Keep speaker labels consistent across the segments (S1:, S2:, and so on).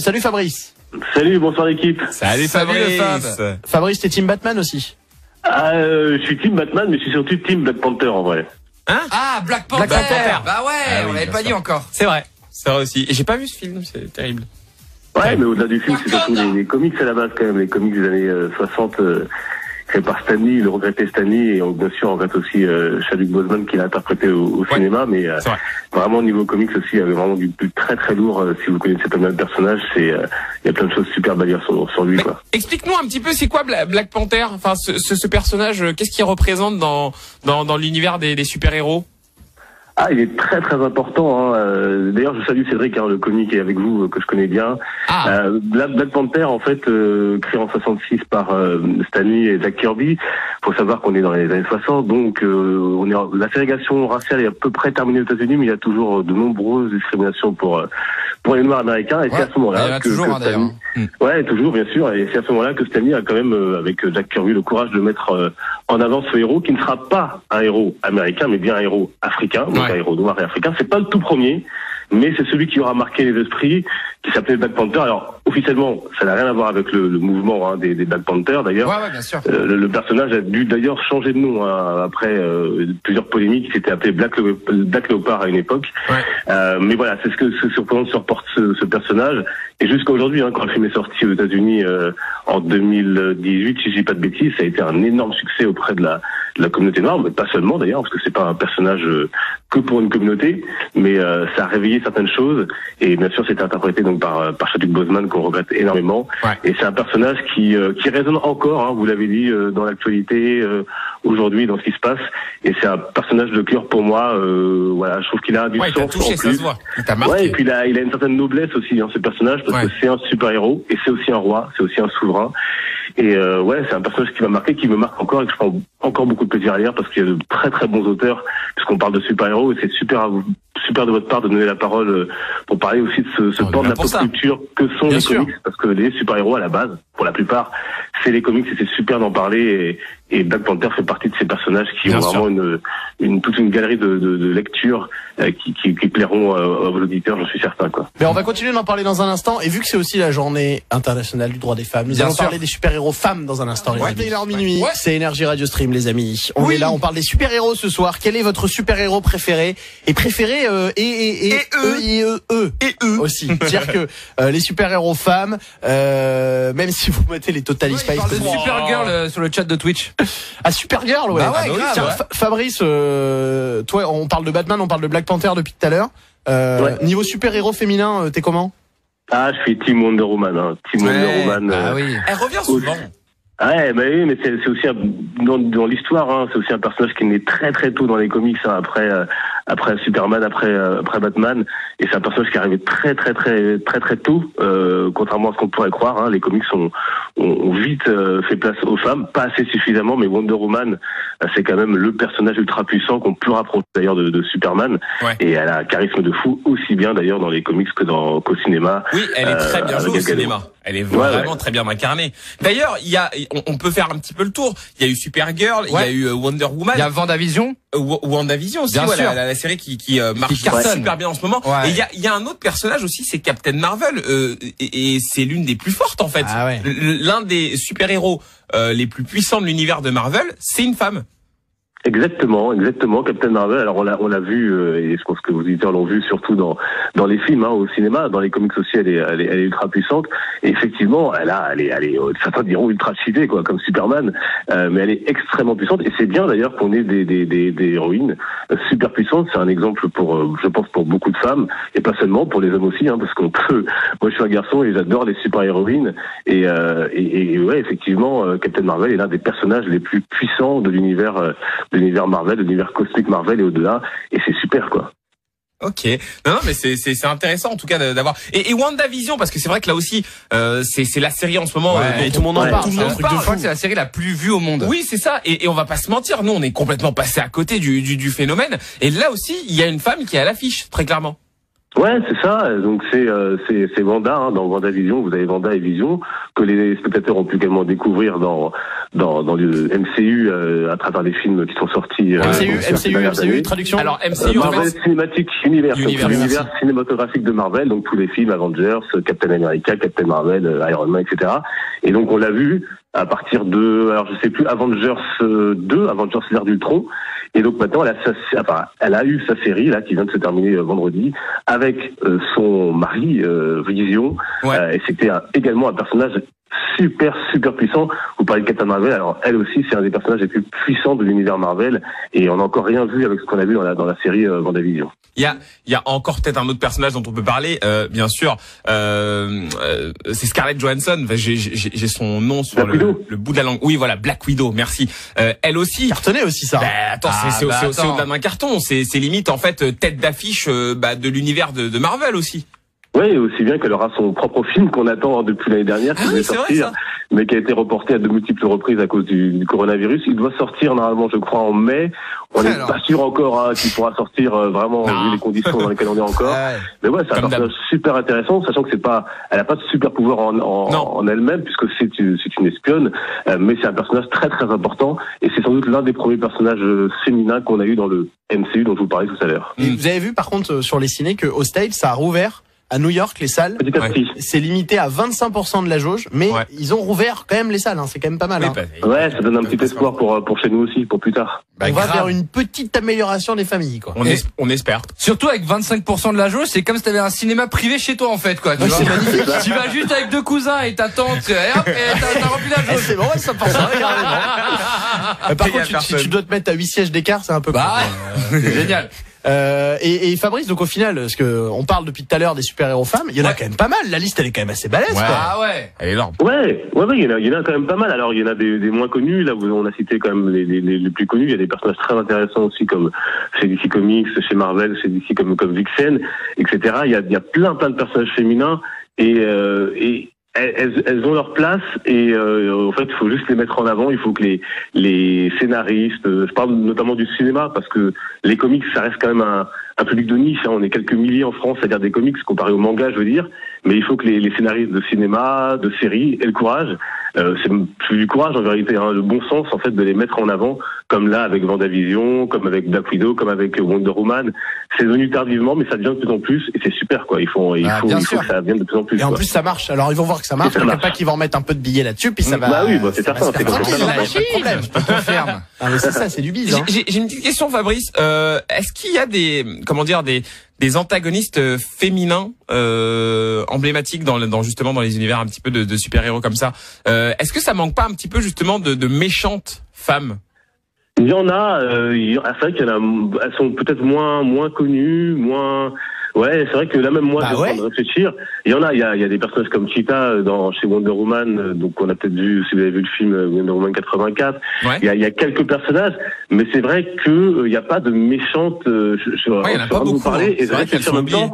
S1: Salut Fabrice.
S2: Salut, bonsoir l'équipe.
S3: Salut Fabrice.
S1: Fabrice, t'es team Batman aussi?
S2: Je suis team Batman, mais je suis surtout team Black Panther en vrai.
S3: Hein?
S4: Ah, Black Panther. Bah ouais, on l'avait pas dit encore.
S3: C'est vrai aussi. Et j'ai pas vu ce film, c'est terrible.
S2: Ouais, mais au-delà du film, c'est surtout les comics à la base quand même, les comics des années 60 créés par Stan Lee, le regretté Stan Lee, et bien sûr on regrette aussi Chadwick Boseman qui l'a interprété au cinéma, mais vraiment au niveau comics aussi, il y avait vraiment du très très lourd. Si vous connaissez pas mal de personnages, il y a plein de choses superbes à dire sur lui, quoi.
S3: Explique-nous un petit peu, c'est quoi Black Panther? Enfin, ce personnage, qu'est-ce qu'il représente dans l'univers des super-héros?
S2: Ah, il est très très important. D'ailleurs, je salue Cédric, le comique est avec vous, que je connais bien. Black Panther, en fait, créé en 66 par Stan Lee et Jack Kirby. Faut savoir qu'on est dans les années 60, donc la ségrégation raciale est à peu près terminée aux États-Unis, mais il y a toujours de nombreuses discriminations pour les Noirs américains. Et c'est à ce moment-là que Stan Lee, ouais, toujours, bien sûr. Et c'est à ce moment-là que Stan Lee a quand même, avec Jack Kirby, le courage de mettre en avant ce héros qui ne sera pas un héros américain, mais bien un héros africain, donc un héros noir et africain. C'est pas le tout premier, mais c'est celui qui aura marqué les esprits, qui s'appelait Black Panther. Alors, officiellement, ça n'a rien à voir avec le mouvement des Black Panthers, d'ailleurs.
S4: Ouais, bien sûr.
S2: Le personnage a dû d'ailleurs changer de nom après plusieurs polémiques. Il s'était appelé Black Leopard à une époque. Mais voilà, c'est ce que supporte ce personnage. Et jusqu'à aujourd'hui, quand le film est sorti aux États-Unis en 2018, si je dis pas de bêtises, ça a été un énorme succès auprès de la communauté noire, mais pas seulement d'ailleurs, parce que c'est pas un personnage que pour une communauté, mais ça a réveillé certaines choses. Et bien sûr, c'était interprété donc par Chadwick Boseman, qu'on regrette énormément. Et c'est un personnage qui résonne encore, vous l'avez dit, dans l'actualité aujourd'hui, dans ce qui se passe. Et c'est un personnage de cœur pour moi. Voilà, je trouve qu'il a du sens.
S3: Il t'a touché, ça se voit. Il t'a marqué.
S2: Ouais, et puis il a une certaine noblesse aussi, ce personnage, parce que c'est un super-héros et c'est aussi un roi, c'est aussi un souverain. Et c'est un personnage qui m'a marqué, qui me marque encore et que je prends encore beaucoup de plaisir à lire parce qu'il y a de très très bons auteurs, puisqu'on parle de super-héros et c'est super de votre part de donner la parole pour parler aussi de ce pan de la pop culture que sont les comics, parce que les super-héros à la base, pour la plupart, c'est les comics et c'est super d'en parler et Black Panther fait partie de ces personnages qui ont vraiment toute une galerie de lectures qui plairont à vos auditeurs, j'en suis certain, quoi.
S1: Mais on va continuer d'en parler dans un instant, et vu que c'est aussi la journée internationale du droit des femmes, nous allons parler des super-héros femmes dans un instant. 21h minuit, c'est Énergie Radio Stream, les amis. On est là, on parle des super-héros ce soir. Quel est votre super-héros préféré? Et préféré aussi. C'est-à-dire que les super-héros femmes, même si vous mettez les Total Spice,
S4: de Supergirl sur le chat de Twitch.
S1: Ah, Supergirl, ouais. Tiens, Fabrice, toi, on parle de Batman, on parle de Black Panther depuis tout à l'heure. Niveau super-héros féminin, t'es comment?
S2: Ah, je suis Team Wonder Woman. Team Wonder Woman.
S3: Ah oui. Elle revient souvent.
S2: Ouais, mais c'est aussi dans l'histoire, c'est aussi un personnage qui est né très très tôt dans les comics, après Superman, après Batman, et c'est un personnage qui est arrivé très très très très très tôt, contrairement à ce qu'on pourrait croire. Les comics ont vite fait place aux femmes, pas assez suffisamment, mais Wonder Woman, c'est quand même le personnage ultra puissant qu'on peut rapprocher d'ailleurs de Superman, et elle a un charisme de fou, aussi bien d'ailleurs dans les comics qu'au cinéma.
S3: Oui, elle est très bien jouée au cinéma. Elle est vraiment très bien incarnée. D'ailleurs, on peut faire un petit peu le tour. Il y a eu Supergirl, il y a eu Wonder Woman.
S4: Il y a WandaVision.
S3: WandaVision aussi, la série qui marche super bien en ce moment. Et il y a un autre personnage aussi, c'est Captain Marvel, et c'est l'une des plus fortes en fait. L'un des super-héros les plus puissants de l'univers de Marvel, c'est une femme.
S2: Exactement, Captain Marvel. Alors on l'a vu, et je pense que vos auditeurs l'ont vu surtout dans les films, au cinéma, dans les comics aussi, elle est ultra puissante. Et effectivement, elle est certains diront ultra cheatée, quoi, comme Superman, mais elle est extrêmement puissante. Et c'est bien d'ailleurs qu'on ait des héroïnes super puissantes. C'est un exemple je pense pour beaucoup de femmes, et pas seulement pour les hommes aussi, parce qu'on peut. Moi, je suis un garçon et j'adore les super héroïnes. Et ouais, effectivement, Captain Marvel est l'un des personnages les plus puissants de l'univers Marvel, de l'univers cosmique Marvel et au-delà, et c'est super, quoi.
S3: Ok, non mais c'est intéressant en tout cas d'avoir et WandaVision, parce que c'est vrai que là aussi c'est la série en ce moment
S1: et tout le monde en parle.
S4: Je crois que c'est la série la plus vue au monde.
S3: Oui, c'est ça, et on va pas se mentir, nous on est complètement passé à côté du phénomène, et là aussi il y a une femme qui est à l'affiche très clairement.
S2: Ouais, c'est ça. Donc c'est Wanda, hein, dans WandaVision, vous avez Wanda et Vision, que les spectateurs ont pu également découvrir dans le MCU à travers les films qui sont sortis.
S1: MCU, traduction.
S3: Alors MCU,
S2: Marvel Cinematic Universe, l'univers cinématographique de Marvel, donc tous les films Avengers, Captain America, Captain Marvel, Iron Man, etc. Et donc on l'a vu à partir de, alors je sais plus, Avengers 2, Avengers l'ère d'Ultron. Et donc maintenant, elle a eu sa série là qui vient de se terminer vendredi avec son mari Vision. Et c'était également un personnage super puissant. Vous parlez de Captain Marvel, alors elle aussi c'est un des personnages les plus puissants de l'univers Marvel et on n'a encore rien vu avec ce qu'on a vu dans la série WandaVision.
S3: Il y a encore peut-être un autre personnage dont on peut parler, bien sûr. C'est Scarlett Johansson. J'ai son nom sur le bout de la langue. Oui, voilà, Black Widow. Merci. Elle aussi.
S1: Cartonné aussi ça.
S3: C'est au-delà d'un carton. C'est limite en fait tête d'affiche de l'univers de Marvel aussi.
S2: Oui, aussi bien qu'elle aura son propre film qu'on attend depuis l'année dernière, qui devait sortir, mais qui a été reporté à de multiples reprises à cause du coronavirus. Il doit sortir normalement, je crois, en mai. On n'est pas sûr encore qu'il pourra sortir vraiment vu les conditions dans lesquelles on est encore. Mais ouais, c'est un personnage super intéressant, sachant que elle a pas de super pouvoir en elle-même puisque c'est une espionne, mais c'est un personnage très important et c'est sans doute l'un des premiers personnages féminins qu'on a eu dans le MCU dont je vous parlais tout à l'heure.
S1: Vous avez vu par contre sur les ciné que au States ça a rouvert. À New York, les salles, c'est limité à 25% de la jauge, mais ils ont rouvert quand même les salles, hein, c'est quand même pas mal. Hein.
S2: Ouais, ça donne un petit espoir pour chez nous aussi, pour plus tard.
S1: On va vers une petite amélioration des familles, quoi.
S3: On espère.
S4: Surtout avec 25% de la jauge, c'est comme si t'avais un cinéma privé chez toi, en fait, quoi.
S1: C'est magnifique.
S4: Tu vas juste avec deux cousins et ta tante, et hop, et t'as rempli la jauge.
S1: C'est bon, ça part ça, regardez. Par contre, si tu dois te mettre à 8 sièges d'écart, c'est un peu
S4: c'est génial.
S1: Et Fabrice, donc au final, parce que on parle depuis tout à l'heure des super-héros femmes, il y en a quand même pas mal. La liste, elle est quand même assez balèze.
S3: Elle est énorme.
S2: Ouais, il y en a quand même pas mal. Alors il y en a des moins connus. Là, on a cité quand même les plus connus. Il y a des personnages très intéressants aussi, comme chez DC Comics, chez Marvel, chez DC comme Vixen, etc. Il y a plein de personnages féminins et elles ont leur place et en fait il faut juste les mettre en avant. Il faut que les scénaristes, je parle notamment du cinéma parce que les comics ça reste quand même un public de niche, hein. On est quelques milliers en France à dire des comics comparé au manga, je veux dire, mais il faut que les scénaristes de cinéma, de séries aient le courage, c'est plus du courage en vérité, hein, le bon sens en fait de les mettre en avant, comme là avec WandaVision, comme avec Black Widow, comme avec Wonder Woman. C'est venu tardivement, mais ça devient de plus en plus et c'est super quoi. Il faut que ça vienne de plus en plus.
S1: Et en plus ça marche. Alors ils vont voir que ça marche. Il y a pas qui vont mettre un peu de billets là-dessus, puis ça va.
S2: Bah oui, c'est certain. C'est comme ça.
S1: Je te confirme. Mais c'est ça, c'est du bise.
S3: J'ai une petite question, Fabrice. Est-ce qu'il y a des antagonistes féminins emblématiques justement dans les univers un petit peu de super-héros comme ça? Est-ce que ça manque pas un petit peu justement de méchantes femmes?
S2: Il y en a, c'est vrai qu'il y en a, elles sont peut-être moins connues, moins. Ouais, c'est vrai que là même moi, je suis en train de réfléchir. Il y a des personnages comme Cheetah chez Wonder Woman, donc on a peut-être vu, si vous avez vu le film Wonder Woman 84. Il y a quelques personnages, mais c'est vrai que il y a pas de méchantes.
S3: Il y en a pas beaucoup.
S2: Parler, et c'est vrai qu'elles sont oubliées.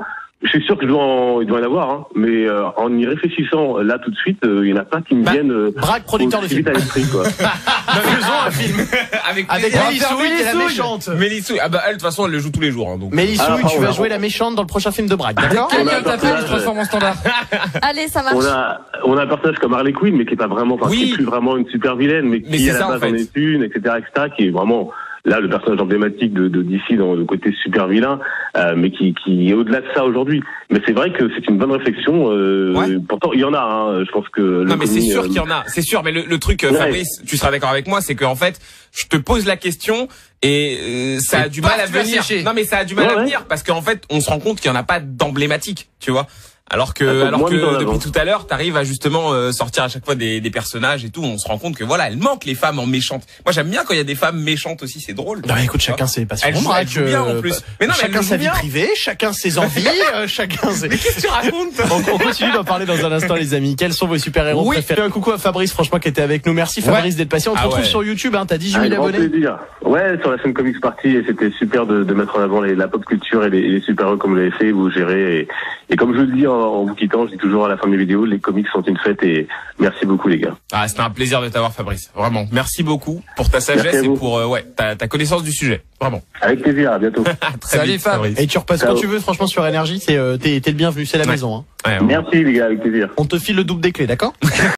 S2: Je suis sûr qu'il doit en avoir, hein, mais en y réfléchissant là tout de suite, il y en a pas qui me viennent.
S1: Braque, producteur de film.
S2: À l'esprit, quoi.
S3: Faisons un film avec
S1: Mélissou, qui est la méchante.
S3: Mélissou, elle de toute façon elle le joue tous les jours. Hein, donc.
S1: Mélissou, tu vas jouer la méchante dans le prochain film de Braque, d'accord?
S4: Quelqu'un t'appelle, je transforme en standard.
S5: Allez, ça marche.
S2: On a un personnage comme Harley Quinn, mais qui est pas vraiment, qui est plus vraiment une super vilaine, mais qui à la base en est une, etc., qui est vraiment là le personnage emblématique de DC dans le côté super vilain, mais qui est au-delà de ça aujourd'hui. Mais c'est vrai que c'est une bonne réflexion. Pourtant il y en a, hein, je pense que.
S3: Non mais c'est sûr qu'il y en a, c'est sûr. Mais le truc, Fabrice, tu seras d'accord avec moi, c'est qu'en fait, je te pose la question et ça a du mal à venir. Non mais ça a du mal à venir parce qu'en fait, on se rend compte qu'il y en a pas d'emblématique, tu vois. Alors que depuis tout à l'heure, t'arrives à justement sortir à chaque fois des personnages et tout. On se rend compte que voilà, elles manquent les femmes en méchantes. Moi, j'aime bien quand il y a des femmes méchantes aussi, c'est drôle.
S1: Non, écoute, chacun ses passions.
S3: Elles jouent bien en plus. Mais non,
S1: chacun sa vie privée, chacun ses envies, chacun ses.
S3: Mais qu'est-ce que tu racontes?
S1: On continue d'en parler dans un instant, les amis. Quels sont vos super-héros préférés? Un coucou à Fabrice, franchement, qui était avec nous. Merci Fabrice d'être passé. On te retrouve sur YouTube. T'as 18 000 abonnés.
S2: Plaisir. Ouais, sur la chaîne Comics Party, et c'était super de mettre en avant la pop culture et les super-héros comme vous l'avez fait, vous gérez. Et comme je le dis en vous quittant, je dis toujours à la fin des vidéos, les comics sont une fête et merci beaucoup les gars.
S3: Ah, c'était un plaisir de t'avoir, Fabrice. Vraiment. Merci beaucoup pour ta sagesse et pour ta connaissance du sujet. Vraiment.
S2: Avec plaisir, à bientôt.
S3: Salut Fabrice.
S1: Et tu repasses quand tu veux, franchement, sur Énergie, t'es le bienvenu, c'est la maison. Hein.
S2: Merci les gars, avec plaisir.
S1: On te file le double des clés, d'accord?